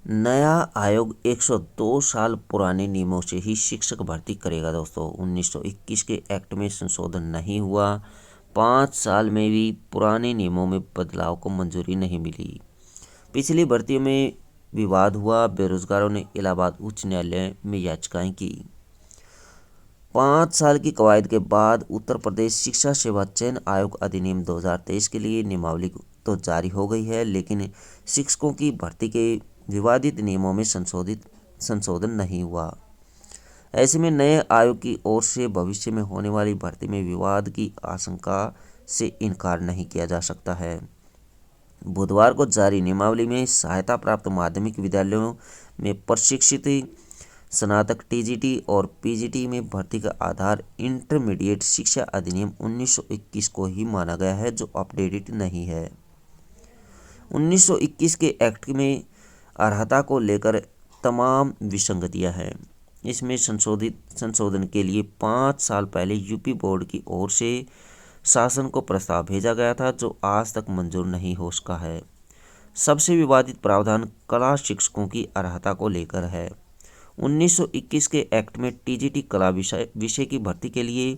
नया आयोग 102 साल पुराने नियमों से ही शिक्षक भर्ती करेगा दोस्तों। 1921 के एक्ट में संशोधन नहीं हुआ। 5 साल में भी पुराने नियमों में बदलाव को मंजूरी नहीं मिली। पिछली भर्तियों में विवाद हुआ। बेरोजगारों ने इलाहाबाद उच्च न्यायालय में याचिकाएं की। 5 साल की कवायद के बाद उत्तर प्रदेश शिक्षा सेवा चयन आयोग अधिनियम 2023 के लिए नियमावली तो जारी हो गई है, लेकिन शिक्षकों की भर्ती के विवादित नियमों में संशोधन नहीं हुआ। ऐसे में नए आयोग की ओर से भविष्य में होने वाली भर्ती में विवाद की आशंका से इनकार नहीं किया जा सकता है। बुधवार को जारी नियमावली में सहायता प्राप्त माध्यमिक विद्यालयों में प्रशिक्षित स्नातक टीजीटी और पीजीटी में भर्ती का आधार इंटरमीडिएट शिक्षा अधिनियम 1921 को ही माना गया है, जो अपडेटेड नहीं है। 1921 के एक्ट में अर्हता को लेकर तमाम विसंगतियां हैं। इसमें संशोधन के लिए 5 साल पहले यूपी बोर्ड की ओर से शासन को प्रस्ताव भेजा गया था, जो आज तक मंजूर नहीं हो सका है। सबसे विवादित प्रावधान कला शिक्षकों की अर्हता को लेकर है। 1921 के एक्ट में टीजीटी कला विषय की भर्ती के लिए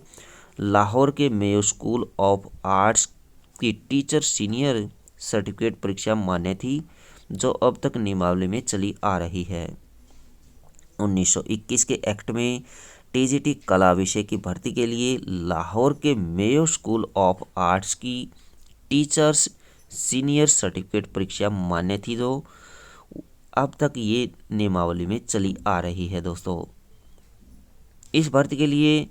लाहौर के मेयो स्कूल ऑफ आर्ट्स की टीचर सीनियर सर्टिफिकेट परीक्षा मान्य थी, जो अब तक नियमावली में चली आ रही है। 1921 के एक्ट में टीजीटी कला विषय की भर्ती के लिए लाहौर के मेयो स्कूल ऑफ आर्ट्स की टीचर्स सीनियर सर्टिफिकेट परीक्षा मान्य थी, जो अब तक ये नियमावली में चली आ रही है दोस्तों। इस भर्ती के लिए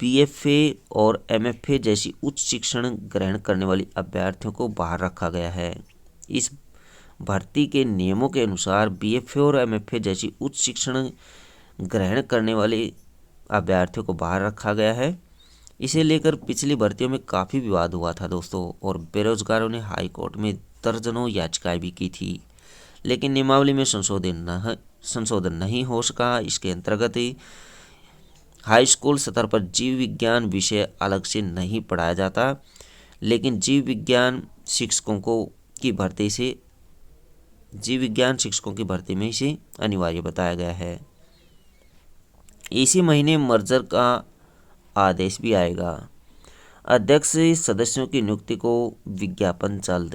बीएफए और एमएफए जैसी उच्च शिक्षण ग्रहण करने वाली अभ्यर्थियों को बाहर रखा गया है। इस भर्ती के नियमों के अनुसार बीएफए और एमएफए जैसी उच्च शिक्षण ग्रहण करने वाले अभ्यर्थियों को बाहर रखा गया है। इसे लेकर पिछली भर्तियों में काफ़ी विवाद हुआ था दोस्तों, और बेरोजगारों ने हाई कोर्ट में दर्जनों याचिकाएं भी की थी, लेकिन नियमावली में संशोधन नहीं हो सका। इसके अंतर्गत हाई स्कूल स्तर पर जीव विज्ञान विषय अलग से नहीं पढ़ाया जाता, लेकिन जीव विज्ञान शिक्षकों की भर्ती में इसे अनिवार्य बताया गया है। इसी महीने मर्जर का आदेश भी आएगा। अध्यक्ष सदस्यों की नियुक्ति को विज्ञापन जल्द।